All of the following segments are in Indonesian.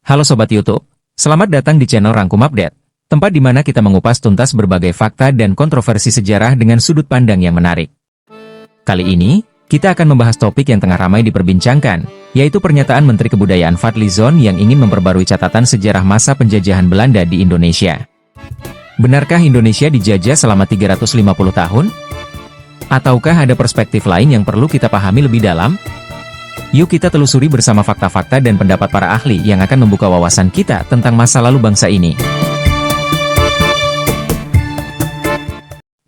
Halo Sobat YouTube, selamat datang di channel Rangkum Update, tempat di mana kita mengupas tuntas berbagai fakta dan kontroversi sejarah dengan sudut pandang yang menarik. Kali ini, kita akan membahas topik yang tengah ramai diperbincangkan, yaitu pernyataan Menteri Kebudayaan Fadlizon yang ingin memperbarui catatan sejarah masa penjajahan Belanda di Indonesia. Benarkah Indonesia dijajah selama 350 tahun? Ataukah ada perspektif lain yang perlu kita pahami lebih dalam? Yuk kita telusuri bersama fakta-fakta dan pendapat para ahli yang akan membuka wawasan kita tentang masa lalu bangsa ini.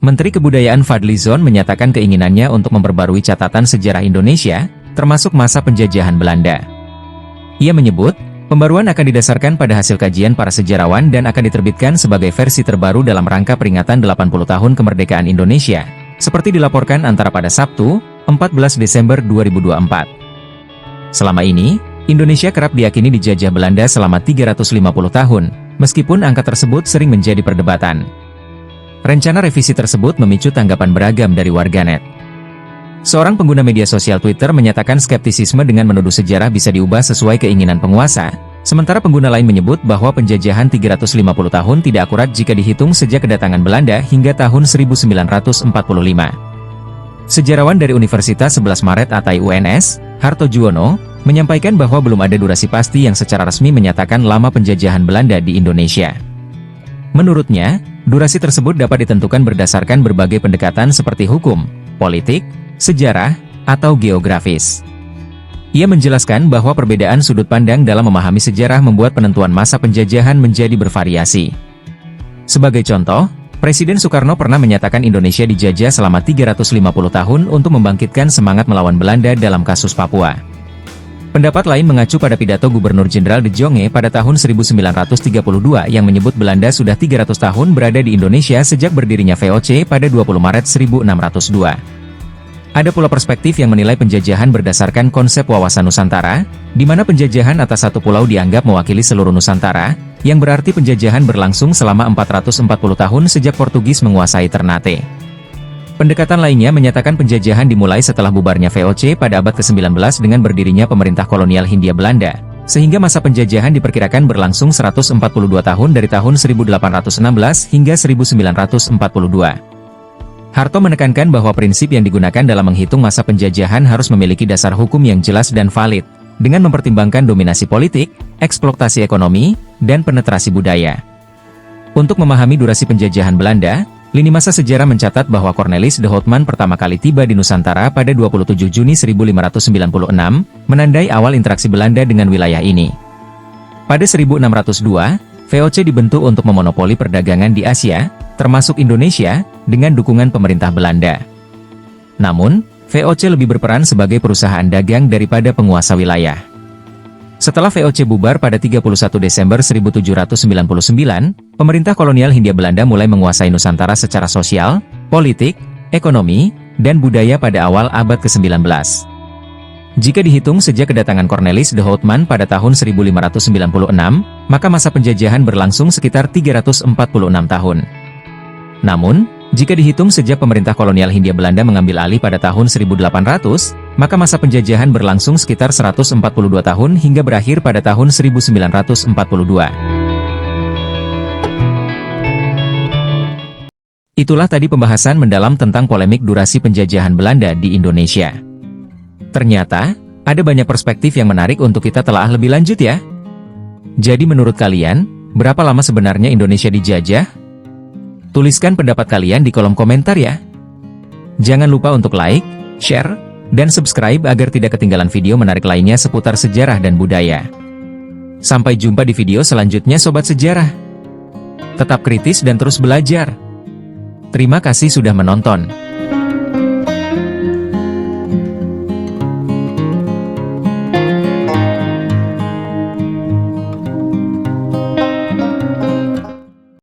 Menteri Kebudayaan Fadlizon menyatakan keinginannya untuk memperbarui catatan sejarah Indonesia, termasuk masa penjajahan Belanda. Ia menyebut, pembaruan akan didasarkan pada hasil kajian para sejarawan dan akan diterbitkan sebagai versi terbaru dalam rangka peringatan 80 tahun kemerdekaan Indonesia, seperti dilaporkan antara pada Sabtu, 14 Desember 2024. Selama ini, Indonesia kerap diyakini dijajah Belanda selama 350 tahun, meskipun angka tersebut sering menjadi perdebatan. Rencana revisi tersebut memicu tanggapan beragam dari warganet. Seorang pengguna media sosial Twitter menyatakan skeptisisme dengan menuduh sejarah bisa diubah sesuai keinginan penguasa, sementara pengguna lain menyebut bahwa penjajahan 350 tahun tidak akurat jika dihitung sejak kedatangan Belanda hingga tahun 1945. Sejarawan dari Universitas 11 Maret atau UNS, Harto Juwono, menyampaikan bahwa belum ada durasi pasti yang secara resmi menyatakan lama penjajahan Belanda di Indonesia. Menurutnya, durasi tersebut dapat ditentukan berdasarkan berbagai pendekatan seperti hukum, politik, sejarah, atau geografis. Ia menjelaskan bahwa perbedaan sudut pandang dalam memahami sejarah membuat penentuan masa penjajahan menjadi bervariasi. Sebagai contoh, Presiden Soekarno pernah menyatakan Indonesia dijajah selama 350 tahun untuk membangkitkan semangat melawan Belanda dalam kasus Papua. Pendapat lain mengacu pada pidato Gubernur Jenderal De Jonge pada tahun 1932 yang menyebut Belanda sudah 300 tahun berada di Indonesia sejak berdirinya VOC pada 20 Maret 1602. Ada pula perspektif yang menilai penjajahan berdasarkan konsep wawasan Nusantara, di mana penjajahan atas satu pulau dianggap mewakili seluruh Nusantara, yang berarti penjajahan berlangsung selama 440 tahun sejak Portugis menguasai Ternate. Pendekatan lainnya menyatakan penjajahan dimulai setelah bubarnya VOC pada abad ke-19 dengan berdirinya pemerintah kolonial Hindia Belanda, sehingga masa penjajahan diperkirakan berlangsung 142 tahun dari tahun 1816 hingga 1942. Harto menekankan bahwa prinsip yang digunakan dalam menghitung masa penjajahan harus memiliki dasar hukum yang jelas dan valid, dengan mempertimbangkan dominasi politik, eksploitasi ekonomi, dan penetrasi budaya. Untuk memahami durasi penjajahan Belanda, lini masa sejarah mencatat bahwa Cornelis de Houtman pertama kali tiba di Nusantara pada 27 Juni 1596, menandai awal interaksi Belanda dengan wilayah ini. Pada 1602, VOC dibentuk untuk memonopoli perdagangan di Asia, termasuk Indonesia, dengan dukungan pemerintah Belanda. Namun, VOC lebih berperan sebagai perusahaan dagang daripada penguasa wilayah. Setelah VOC bubar pada 31 Desember 1799, pemerintah kolonial Hindia Belanda mulai menguasai Nusantara secara sosial, politik, ekonomi, dan budaya pada awal abad ke-19. Jika dihitung sejak kedatangan Cornelis de Houtman pada tahun 1596, maka masa penjajahan berlangsung sekitar 346 tahun. Namun, jika dihitung sejak pemerintah kolonial Hindia Belanda mengambil alih pada tahun 1800, maka masa penjajahan berlangsung sekitar 142 tahun hingga berakhir pada tahun 1942. Itulah tadi pembahasan mendalam tentang polemik durasi penjajahan Belanda di Indonesia. Ternyata, ada banyak perspektif yang menarik untuk kita telah lebih lanjut ya. Jadi menurut kalian, berapa lama sebenarnya Indonesia dijajah? Tuliskan pendapat kalian di kolom komentar ya. Jangan lupa untuk like, share, dan subscribe agar tidak ketinggalan video menarik lainnya seputar sejarah dan budaya. Sampai jumpa di video selanjutnya Sobat Sejarah. Tetap kritis dan terus belajar. Terima kasih sudah menonton.